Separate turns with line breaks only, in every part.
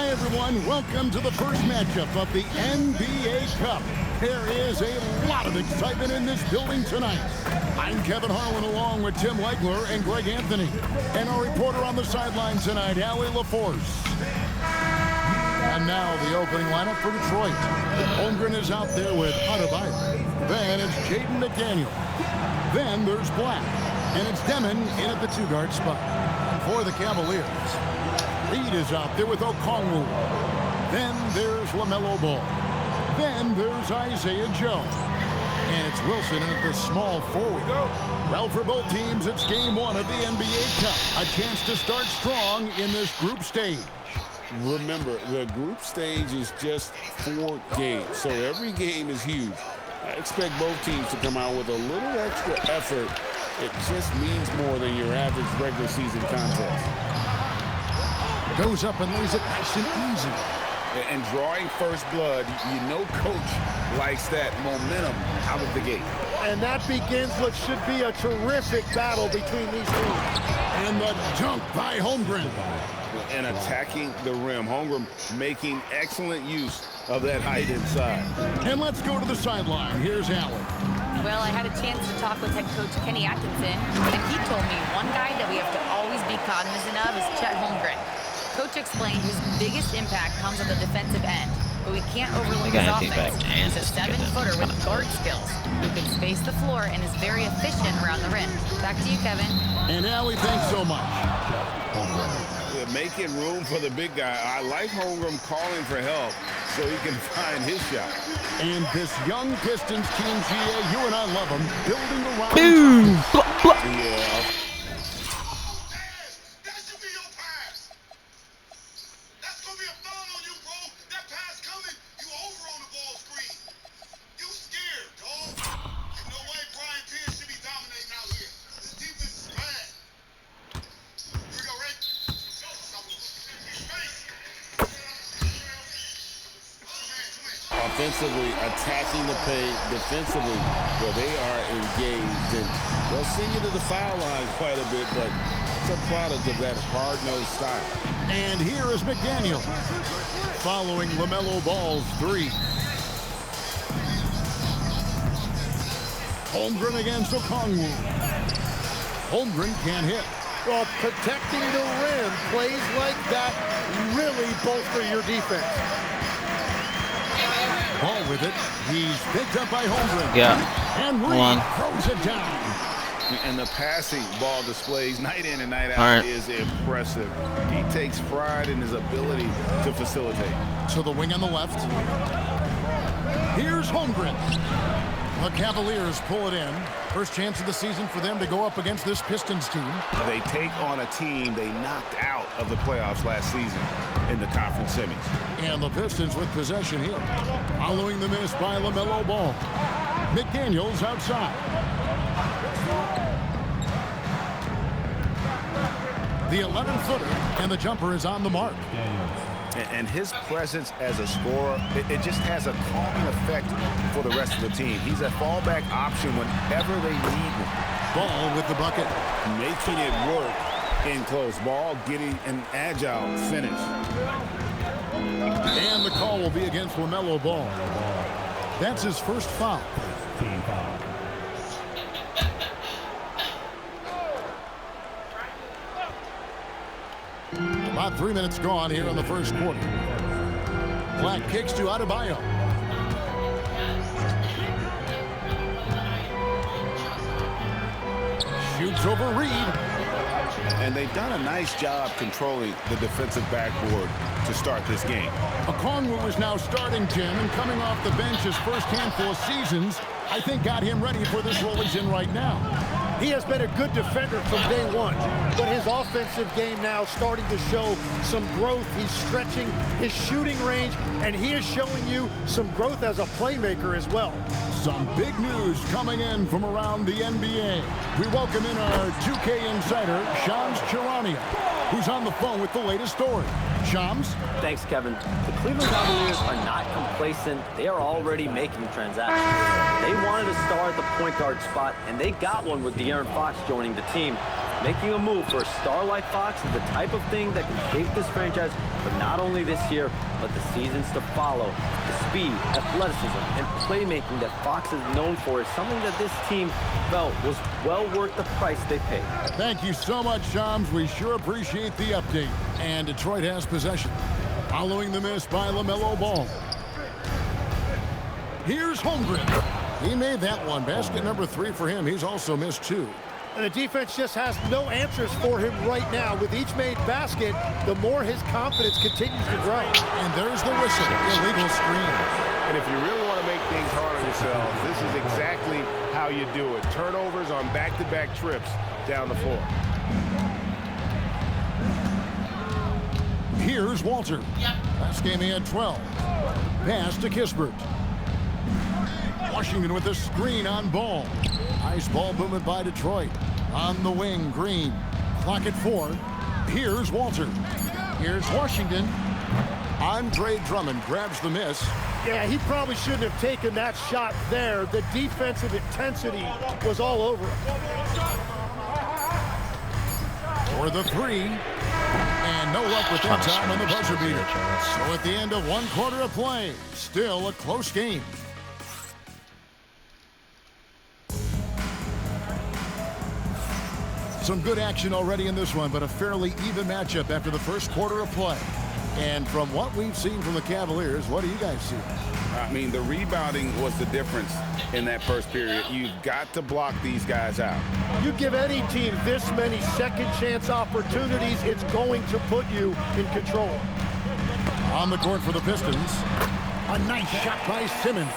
Hi, everyone. Welcome to the first matchup of the NBA Cup. There is a lot of excitement in this building tonight. I'm Kevin Harlan along with Tim Legler and Greg Anthony. And our reporter on the sideline tonight, Allie LaForce. And now the opening lineup for Detroit. Holmgren is out there with Adebayo. Then it's Jaden McDaniel. Then there's Black. And it's Demon in at the two-guard spot. For the Cavaliers, Reed is out there with Okongwu. Then there's LaMelo Ball. Then there's Isaiah Joe. And it's Wilson in at the small forward. Well, for both teams, it's game one of the NBA Cup. A chance to start strong in this group stage.
Remember, the group stage is just 4 games, so every game is huge. I expect both teams to come out with a little extra effort. It just means more than your average regular season contest.
Goes up and lays it nice and easy.
And drawing first blood, you know coach likes that momentum out of the gate.
And that begins what should be a terrific battle between these teams.
And the dunk by Holmgren.
And attacking the rim. Holmgren making excellent use of that height inside.
And let's go to the sideline. Here's Allen.
Well, I had a chance to talk with head coach Kenny Atkinson, and he told me one guy that we have to always be cognizant of is Chet Holmgren. Coach explained his biggest impact comes on the defensive end, but we can't overlook his offense. He's a 7-footer with guard skills who can space the floor and is very efficient around the rim. Back to you, Kevin.
And Allie, thanks so much.
Making room for the big guy. I like Holmgren calling for help so he can find his shot.
And this young Pistons team, GA, you and I love them, building around.
Boom! Blah, blah.
Yeah. Offensively, attacking the paint, defensively, where they are engaged. And they'll send you to the foul line quite a bit, but it's a product of that hard-nosed style.
And here is McDaniel, following LaMelo Ball's three. Holmgren against Okongwu. Holmgren can't hit.
Well, protecting the rim, plays like that really bolster your defense.
Ball with it. He's picked up by Holmgren.
Yeah.
And Reed throws it down.
And the passing ball displays night in and night out is impressive. He takes pride in his ability to facilitate.
To the wing on the left. Here's Holmgren. The Cavaliers pull it in. First chance of the season for them to go up against this Pistons team.
They take on a team they knocked out of the playoffs last season in the conference semis.
And the Pistons with possession here. Following the miss by LaMelo Ball. McDaniels outside. The 11-footer, and the jumper is on the mark.
And his presence as a scorer, it just has a calming effect for the rest of the team. He's a fallback option whenever they need him.
Ball with the bucket.
Making it work in close. Ball getting an agile finish.
And the call will be against LaMelo Ball. That's his first foul. About 3 minutes gone here in the first quarter. Black kicks to Adebayo. Shoots over Reed.
And they've done a nice job controlling the defensive backboard to start this game.
Okongwu is now starting, Tim, and coming off the bench his first handful of seasons, I think got him ready for this role he's in right now.
He has been a good defender from day one, but his offensive game now starting to show some growth. He's stretching his shooting range, and he is showing you some growth as a playmaker as well.
Some big news coming in from around the NBA. We welcome in our 2K insider, Shams Charania, who's on the phone with the latest story. Shams?
Thanks, Kevin. The Cleveland Cavaliers are not complacent. They are already making transactions. They wanted a star at the point guard spot, and they got one with De'Aaron Fox joining the team. Making a move for a star like Fox is the type of thing that can shape this franchise for not only this year, but the seasons to follow. The speed, athleticism, and playmaking that Fox is known for is something that this team felt was well worth the price they paid.
Thank you so much, Shams. We sure appreciate the update. And Detroit has possession. Following the miss by LaMelo Ball. Here's Holmgren. He made that one. Basket number 3 for him. He's also missed 2.
And the defense just has no answers for him right now. With each made basket, the more his confidence continues to grow.
And there's the whistle. Illegal screen.
And if you really want to make things hard on yourself, this is exactly how you do it. Turnovers on back-to-back trips down the floor.
Here's Walter. Last game he had 12. Pass to Kispert. Washington with a screen on Ball. Nice ball movement by Detroit. On the wing, Green. Clock at 4. Here's Walter. Here's Washington. Andre Drummond grabs the miss.
Yeah, he probably shouldn't have taken that shot there. The defensive intensity was all over him.
For the 3. And no luck with that time on the buzzer beater. So at the end of 1 quarter of play, still a close game. Some good action already in this one, but a fairly even matchup after the first quarter of play. And from what we've seen from the Cavaliers, what do you guys see?
I mean, the rebounding was the difference in that first period. You've got to block these guys out.
You give any team this many second chance opportunities, it's going to put you in control.
On the court for the Pistons, a nice shot by Simmons.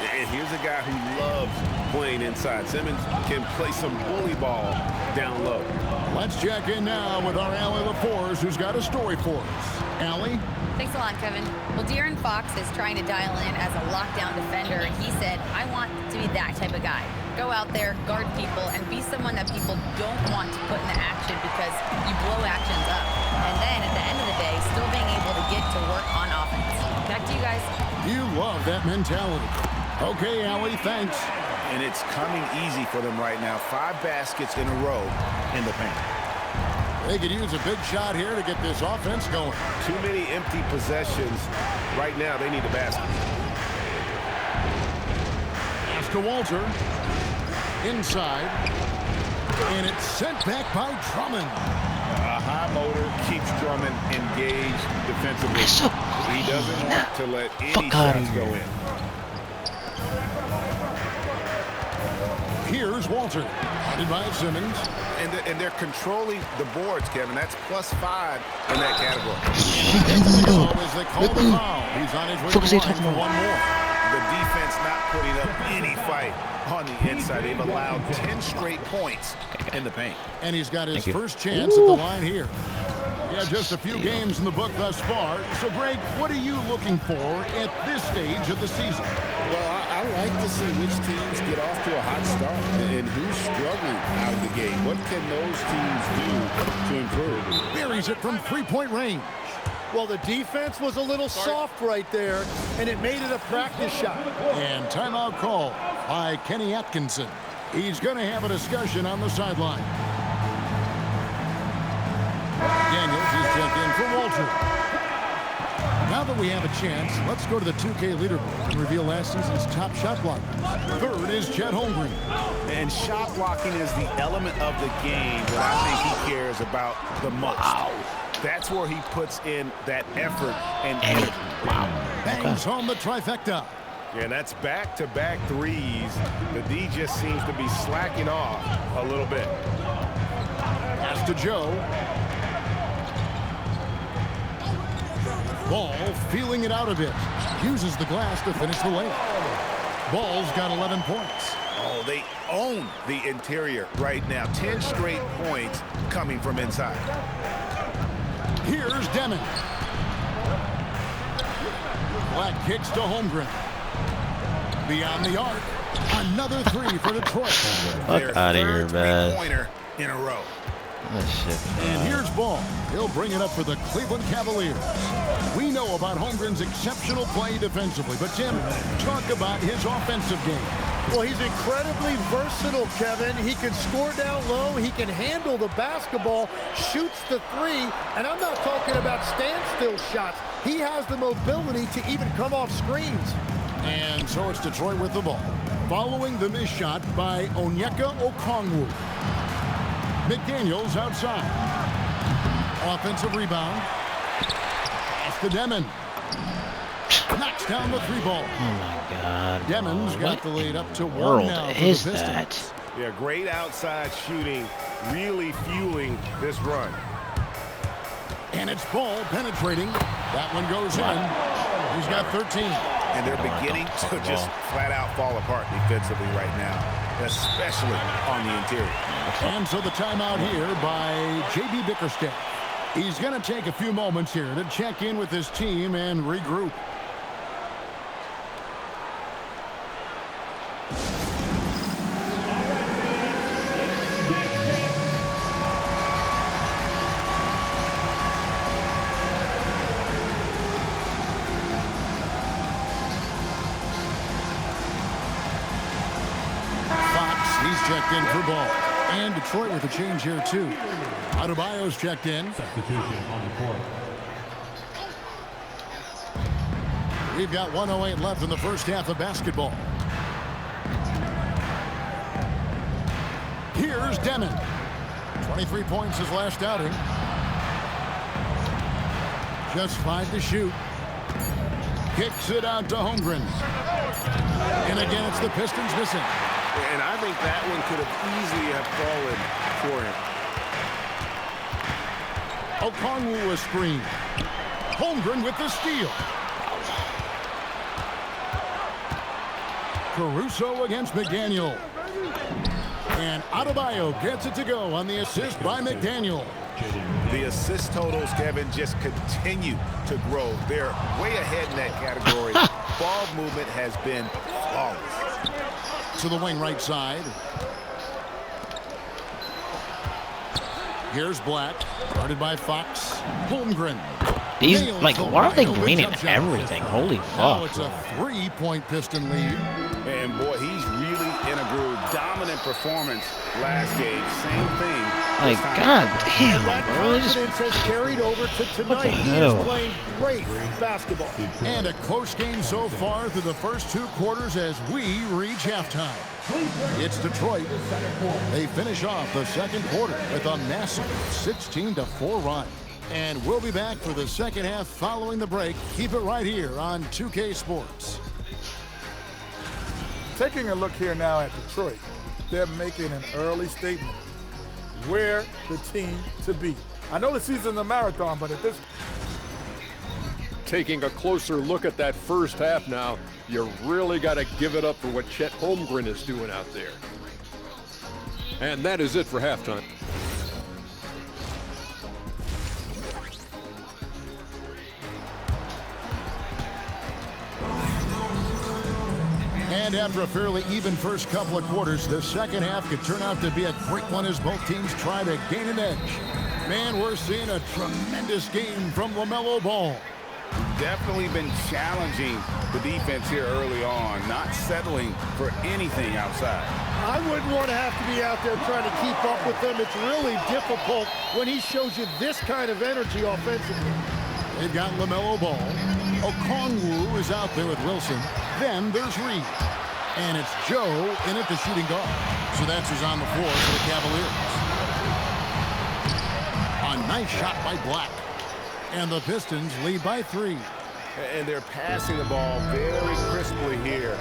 And here's a guy who loves playing inside. Simmons can play some bully ball down low.
Let's check in now with our Allie LaForce, who's got a story for us. Allie?
Thanks a lot, Kevin. Well, De'Aaron Fox is trying to dial in as a lockdown defender, and he said, I want to be that type of guy. Go out there, guard people, and be someone that people don't want to put into action because you blow actions up. And then at the end of the day, still being able to get to work on offense. Back to you guys.
You love that mentality. Okay, Allie, thanks.
And it's coming easy for them right now. 5 baskets in a row in the paint.
They could use a big shot here to get this offense going.
Too many empty possessions. Right now, they need a basket.
Pass to Walter. Inside. And it's sent back by Drummond.
A high motor keeps Drummond engaged defensively. He doesn't want to let any shots go in.
Here's Walter. Headed by Simmons.
And they're controlling the boards, Kevin. That's +5 in that category.
As they call the foul. He's on his way to the line for 1 more.
The defense not putting up any fight on the inside. They've allowed 10 straight points in the paint.
And he's got his first chance at the line here. Yeah, just a few games in the book thus far. So, Greg, what are you looking for at this stage of the season?
Well, I like to see which teams get off to a hot start and who's struggling out of the gate. What can those teams do to improve?
Buries it from 3-point range.
Well, the defense was a little soft right there, and it made it a practice shot.
And timeout call by Kenny Atkinson. He's going to have a discussion on the sideline. Daniels is checked in for Walter. Now that we have a chance, let's go to the 2K leaderboard and reveal last season's top shot blockers. Third is Chet Holmgren.
And shot blocking is the element of the game that I think he cares about the most. That's where he puts in that effort and energy.
Bangs home the trifecta.
Yeah, that's back-to-back threes. The D just seems to be slacking off a little bit.
Pass to Joe. Ball feeling it out a bit. Uses the glass to finish the layup. Ball's got 11 points.
Oh, they own the interior right now. 10 straight points coming from inside.
Here's Deming. Black kicks to Holmgren. Beyond the arc. Another 3 for Detroit.
Fuck out of here, man.
Pointer in a row.
Oh, shit.
And here's Ball. He'll bring it up for the Cleveland Cavaliers. We know about Holmgren's exceptional play defensively, but Tim, talk about his offensive game.
Well, he's incredibly versatile, Kevin. He can score down low. He can handle the basketball, shoots the three, and I'm not talking about standstill shots. He has the mobility to even come off screens.
And so it's Detroit with the ball. Following the missed shot by Onyeka Okongwu. McDaniels outside. Offensive rebound. Off to Demon. Knocks down the three ball.
Oh my God.
Demons got
What
the lead up to
in the
one
world
now for the
is
Pistons.
that?
Yeah, great outside shooting, really fueling this run.
And it's ball penetrating. That one goes in. He's got 13.
And they're beginning to just flat out fall apart defensively right now, especially on the interior.
And so the timeout here by J.B. Bickerstaff. He's going to take a few moments here to check in with his team and regroup. He's checked in for ball. And Detroit with a change here, too. Adebayo's checked in.
Substitution on the court.
We've got 1:08 left in the first half of basketball. Here's Demon. 23 points his last outing. Just 5 to shoot. Kicks it out to Holmgren. And again, it's the Pistons missing.
And I think that one could have easily have fallen for him.
Okongwu a screen. Holmgren with the steal. Caruso against McDaniel. And Adebayo gets it to go on the assist by McDaniel.
The assist totals, Kevin, just continue to grow. They're way ahead in that category. Ball movement has been flawless.
To the wing right side. Here's Black, guarded by Fox. Holmgren.
These,
Nails
like,
the
why are they
wide open
winning
jump shot.
everything? Holy
Now
fuck.
it's a 3-point Piston lead.
And boy, he's really in a groove. Dominant performance last game. Same thing.
Like, god damn,
That
bro. They just-
confidence has carried over to tonight.
the
He
hell?
is playing great basketball.
And a close game so far through the first 2 quarters as we reach halftime. It's Detroit. They finish off the second quarter with a massive 16-4 run. And we'll be back for the second half following the break. Keep it right here on 2K Sports.
Taking a look here now at Detroit, they're making an early statement. Where the team to be. I know the season's a marathon, but at this
Taking a closer look at that first half now, you really got to give it up for what Chet Holmgren is doing out there. And that is it for halftime.
And after a fairly even first couple of quarters, the second half could turn out to be a great one as both teams try to gain an edge. Man, we're seeing a tremendous game from LaMelo Ball.
Definitely been challenging the defense here early on, not settling for anything outside.
I wouldn't want to have to be out there trying to keep up with them. It's really difficult when he shows you this kind of energy offensively.
They've got LaMelo Ball. Okongwu is out there with Wilson. Then there's Reed. And it's Joe in at the shooting guard. So that's who's on the floor for the Cavaliers. A nice shot by Black. And the Pistons lead by 3.
And they're passing the ball very crisply here.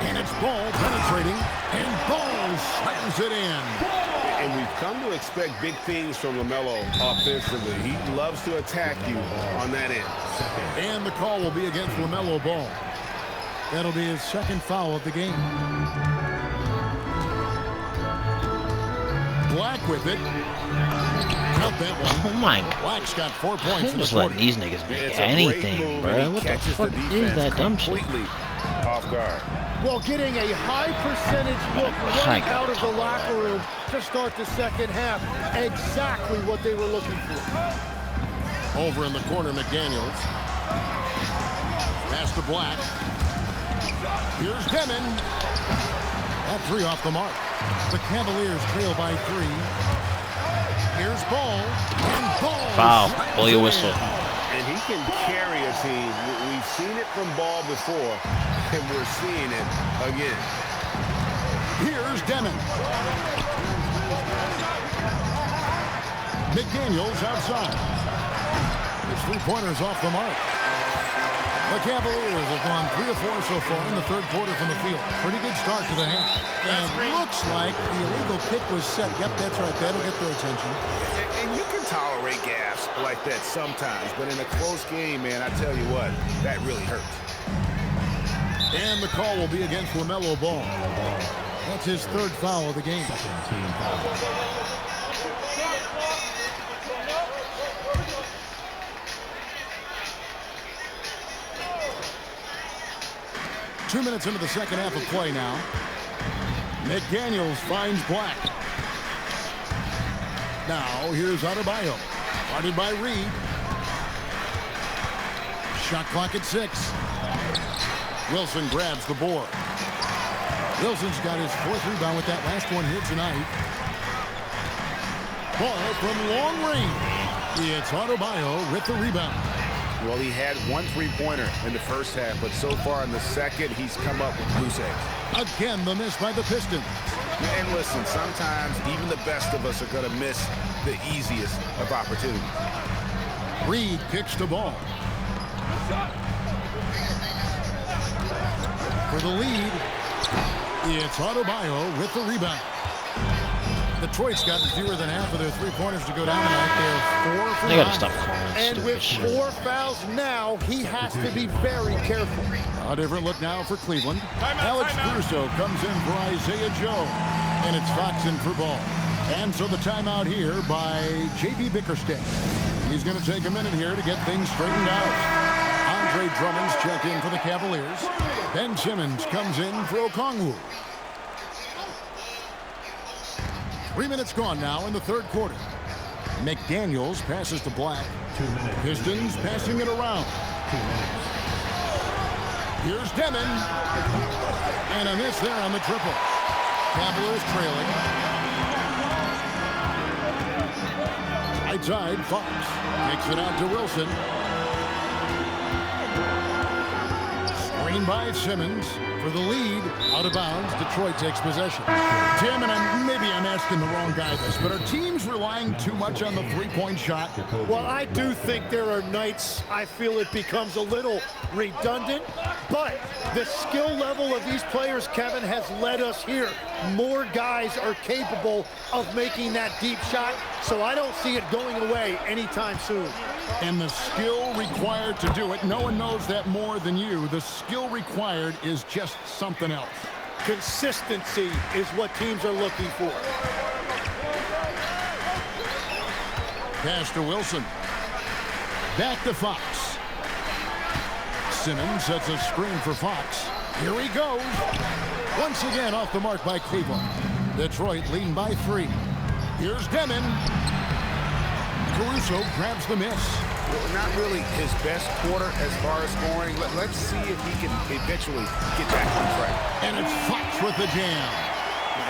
And it's Ball penetrating. And Ball slams it in.
And we've come to expect big things from LaMelo offensively. He loves to attack you on that end.
And the call will be against LaMelo Ball. That'll be his second foul of the game. Black with it. Count that one.
Oh my god.
Black's got 4 points in the
Just
quarter.
letting these niggas make
It's a great
anything,
move,
bro.
and he
What the
catches
fuck
the
is
defense
that dumb shit?
completely off guard.
Well, getting a high percentage look right
my
out of the locker room to start the second half. Exactly what they were looking for.
Over in the corner, McDaniels. Pass to Black. Here's Demon. That three off the mark. The Cavaliers trail by 3. Here's Ball. And Ball.
Foul. Blow your whistle.
And he can carry a team. We've seen it from Ball before, and we're seeing it again.
Here's Demon. McDaniels outside. His three-pointers off the mark. The Cavaliers have gone 3 of 4 so far in the third quarter from the field. Pretty good start to the half. And looks like the illegal kick was set. Yep, that's right. That'll get their attention.
And you can tolerate gaffes like that sometimes, but in a close game, man, I tell you what, that really hurts.
And the call will be against LaMelo Ball. That's his third foul of the game. 2 minutes into the second half of play now. McDaniels finds Black. Now here's Adebayo. Guarded by Reed. Shot clock at 6. Wilson grabs the board. Wilson's got his 4th rebound with that last one here tonight. Ball from long range. It's Adebayo with the rebound.
Well, he had 1 3-pointer in the first half, but so far in the second, he's come up with loose eggs.
Again, the miss by the Pistons.
And listen, sometimes even the best of us are going to miss the easiest of opportunities.
Reed kicks the ball. For the lead, it's Adebayo with the rebound. Detroit's gotten fewer than half of their three-pointers to go down tonight. They're 4 for 9.
They gotta stop calling that
And with
stupid shit.
4 fouls now, he has to be very careful.
A different look now for Cleveland. Alex Caruso comes in for Isaiah Joe. And it's Fox in for Ball. And so the timeout here by J.B. Bickerstaff. He's going to take a minute here to get things straightened out. Andre Drummond's checked in for the Cavaliers. Ben Simmons comes in for Okongwu. 3 minutes gone now in the third quarter. McDaniels passes to Black. Pistons passing it around. Here's Demon. And a miss there on the triple. Cavaliers trailing. Right side, Fox kicks it out to Wilson. Screen by Simmons for the lead. Out of bounds. Detroit takes possession. Tim, and maybe I'm asking the wrong guy this, but are teams relying too much on the three-point shot?
Well, I do think there are nights I feel it becomes a little redundant, but the skill level of these players, Kevin, has led us here. More guys are capable of making that deep shot, so I don't see it going away anytime soon.
And the skill required to do it, no one knows that more than you. The skill required is just something else.
Consistency is what teams are looking for.
Pass to Wilson. Back to Fox. Simmons sets a screen for Fox. Here he goes. Once again off the mark by Cleveland. Detroit leading by 3. Here's Demon. Caruso grabs the miss.
Well, not really his best quarter as far as scoring. Let's see if he can eventually get back on track.
And it's Fox with the jam.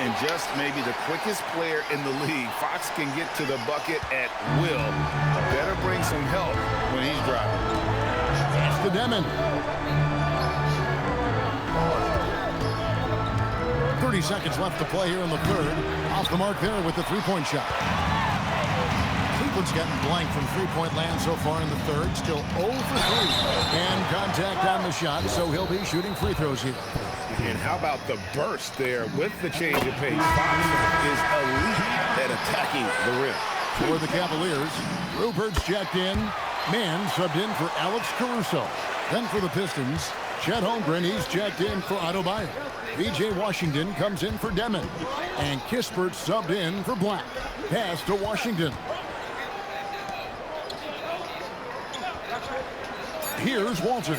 And just maybe the quickest player in the league. Fox can get to the bucket at will. Better bring some help when he's driving.
Pass to Demon. 30 seconds left to play here in the third. Off the mark there with the three-point shot. Cleveland's gotten blank from three-point land so far in the third. Still 0 for 3. And contact on the shot, so he'll be shooting free throws here.
And how about the burst there with the change of pace? Fox is elite at attacking the rim.
For the Cavaliers, Rupert's checked in. Mann subbed in for Alex Caruso. Then for the Pistons, Chet Holmgren, he's checked in for Adebayo. V.J. Washington comes in for Demon. And Kispert subbed in for Black. Pass to Washington. Here's Walter.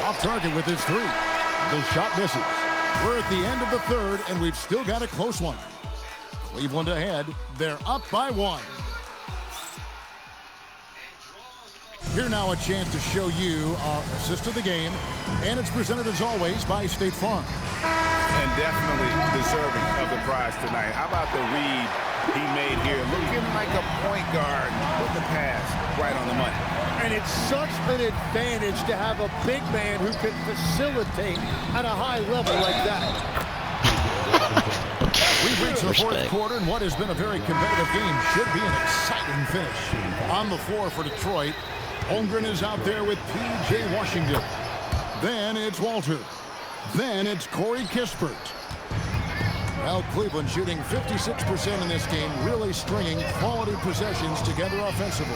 Off target with his 3. The shot misses. We're at the end of the third, and we've still got a close one. Cleveland ahead. They're up by 1. Here now a chance to show you our assist of the game, and it's presented as always by State Farm.
And definitely deserving of the prize tonight. How about the read he made here? Looking like a point guard with the pass right on the money.
And it's such an advantage to have a big man who can facilitate at a high level like that.
We've reached the fourth quarter, and what has been a very competitive game should be an exciting finish. On the floor for Detroit, Holmgren is out there with P.J. Washington. Then it's Walter. Then it's Corey Kispert. Well, Cleveland shooting 56% in this game, really stringing quality possessions together offensively.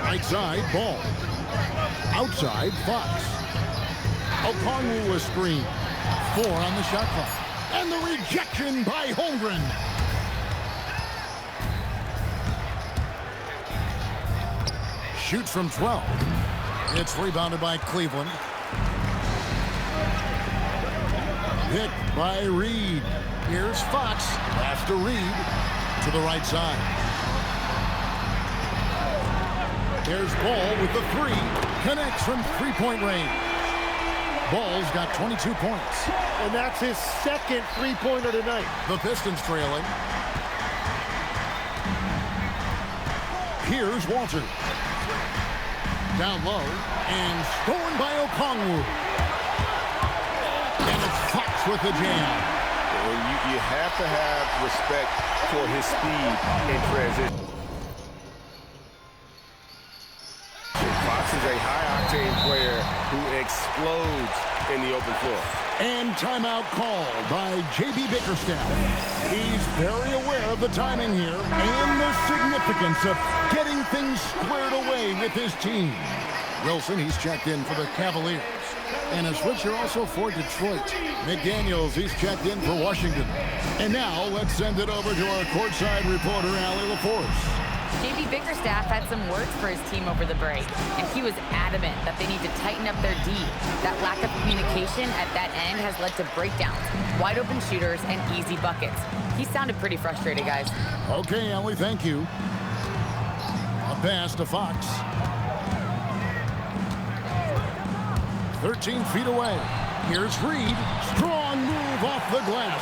Right side, Ball. Outside, Fox. Okongwu was screened. 4 on the shot clock. And the rejection by Holmgren. Shoots from 12. It's rebounded by Cleveland. Picked by Reed. Here's Fox. Pass to Reed. To the right side. There's Ball with the 3. Connects from three-point range. Ball's got 22 points.
And that's his second three-pointer tonight.
The Pistons trailing. Here's Walter. Down low, and stolen by Okongwu. And it's Fox with the jam.
You have to have respect for his speed in transition. Fox is a high-octane player who explodes in the open floor.
And timeout called by J.B. Bickerstaff. He's very aware of the timing here and the significance of getting things squared away with his team. Wilson, he's checked in for the Cavaliers. And a switcher also for Detroit. McDaniels, he's checked in for Washington. And now let's send it over to our courtside reporter, Allie LaForce.
J.B. Bickerstaff had some words for his team over the break, and he was adamant that they need to tighten up their D. That lack of communication at that end has led to breakdowns, wide open shooters, and easy buckets. He sounded pretty frustrated, guys.
Okay, Allie, thank you. A pass to Fox. 13 feet away. Here's Reed. Strong move off the glass.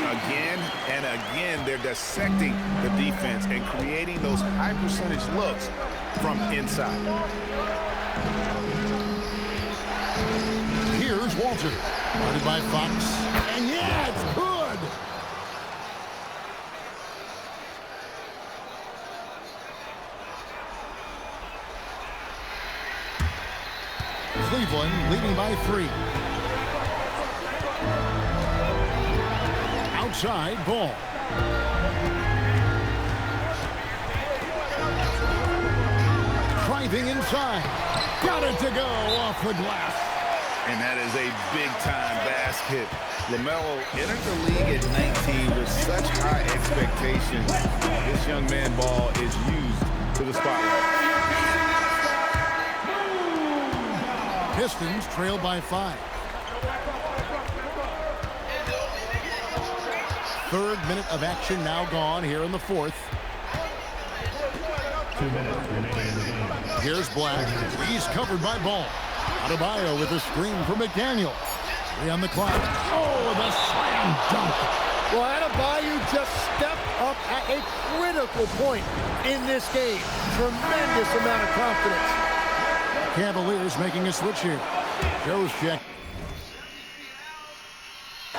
Again and again, they're dissecting the defense and creating those high percentage looks from inside.
Here's Walter. Guarded by Fox. And yeah, it's good. Cleveland leading by 3. Outside, Ball. Driving inside. Got it to go off the glass.
And that is a big-time basket. LaMelo entered the league at 19 with such high expectations. This young man ball is used to the spotlight.
Pistons trail by 5. Third minute of action now gone here in the fourth.
2 minutes remaining in the game.
Here's Black. He's covered by Ball. Adebayo with a screen for McDaniel. 3 on the clock. Oh, the slam dunk.
Well, Adebayo just stepped up at a critical point in this game. Tremendous amount of confidence.
Cavaliers making a switch here. Joe's check.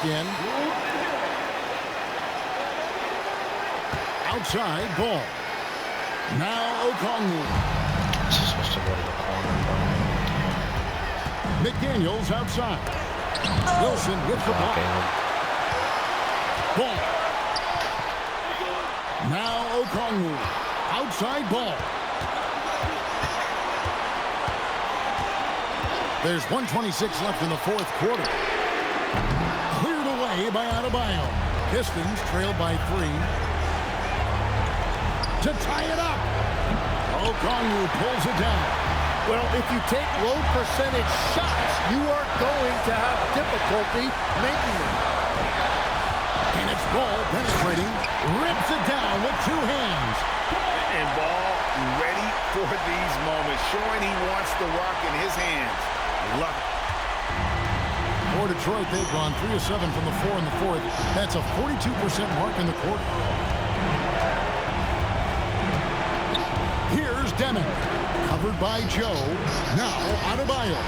Again. Outside, Ball. Now Okongwu.
This is supposed to go to the corner.
McDaniels outside. Wilson with the block. Ball. Now Okongwu. Outside Ball. There's 1:26 left in the fourth quarter. Cleared away by Adebayo. Pistons trailed by 3. To tie it up. Okongwu pulls it down.
Well, if you take low percentage shots, you are going to have difficulty making them.
And it's Ball penetrating. Rips it down with 2 hands.
And Ball ready for these moments, showing he wants the rock in his hands. Love it.
For Detroit, they've gone 3 of 7 from the floor in the fourth. That's a 42% mark in the quarter. Here's Deming. Covered by Joe. Now Adebayo.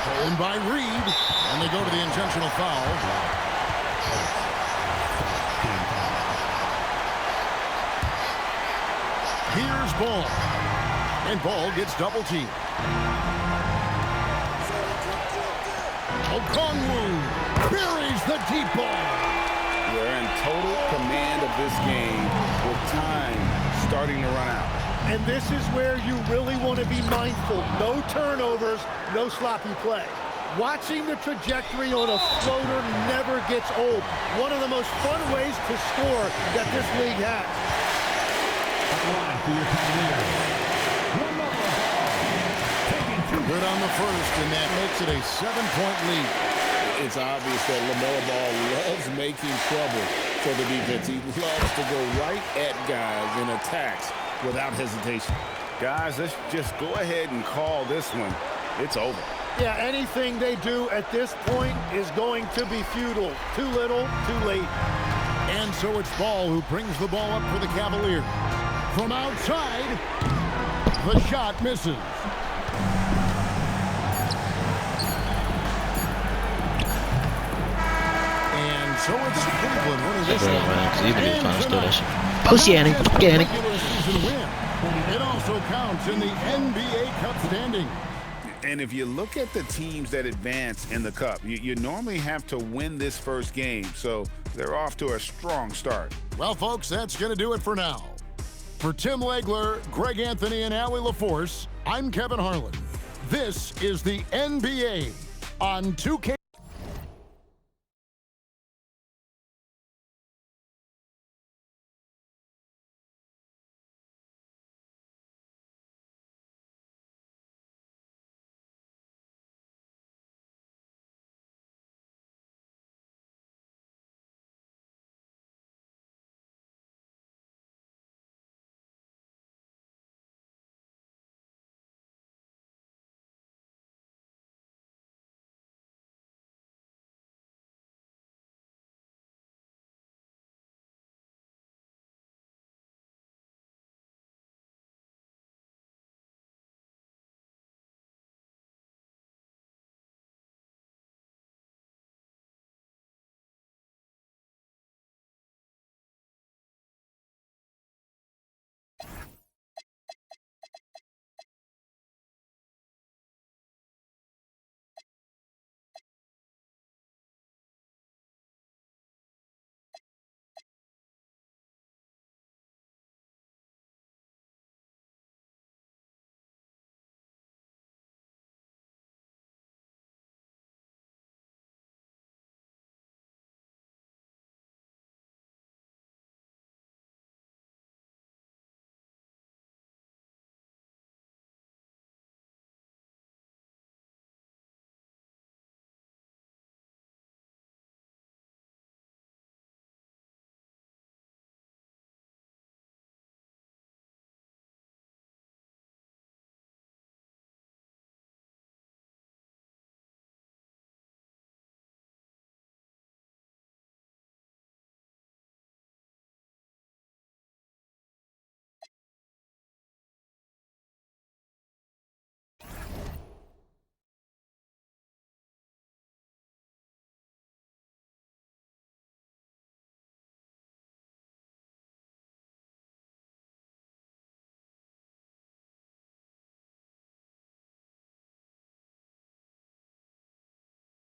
Stolen by Reed. And they go to the intentional foul. Here's Ball. And Ball gets double teamed. Okongwu buries the deep ball.
They're in total command of this game with time starting to run out.
And this is where you really want to be mindful. No turnovers, no sloppy play. Watching the trajectory on a floater never gets old. One of the most fun ways to score that this league has.
Good on the first, and that makes it a 7-point lead.
It's obvious that LaMelo Ball loves making trouble for the defense. He loves to go right at guys and attacks without hesitation.
Guys, let's just go ahead and call this one. It's over.
Yeah, anything they do at this point is going to be futile. Too little, too late.
And so it's Ball who brings the ball up for the Cavaliers. From outside, the shot misses. And so it's Cleveland winning this one.
Post Yannick.
Regular season win. It also counts in the NBA Cup standing.
And if you look at the teams that advance in the Cup, you normally have to win this first game, so they're off to a strong start.
Well, folks, that's going to do it for now. For Tim Legler, Greg Anthony, and Allie LaForce, I'm Kevin Harlan. This is the NBA on 2K.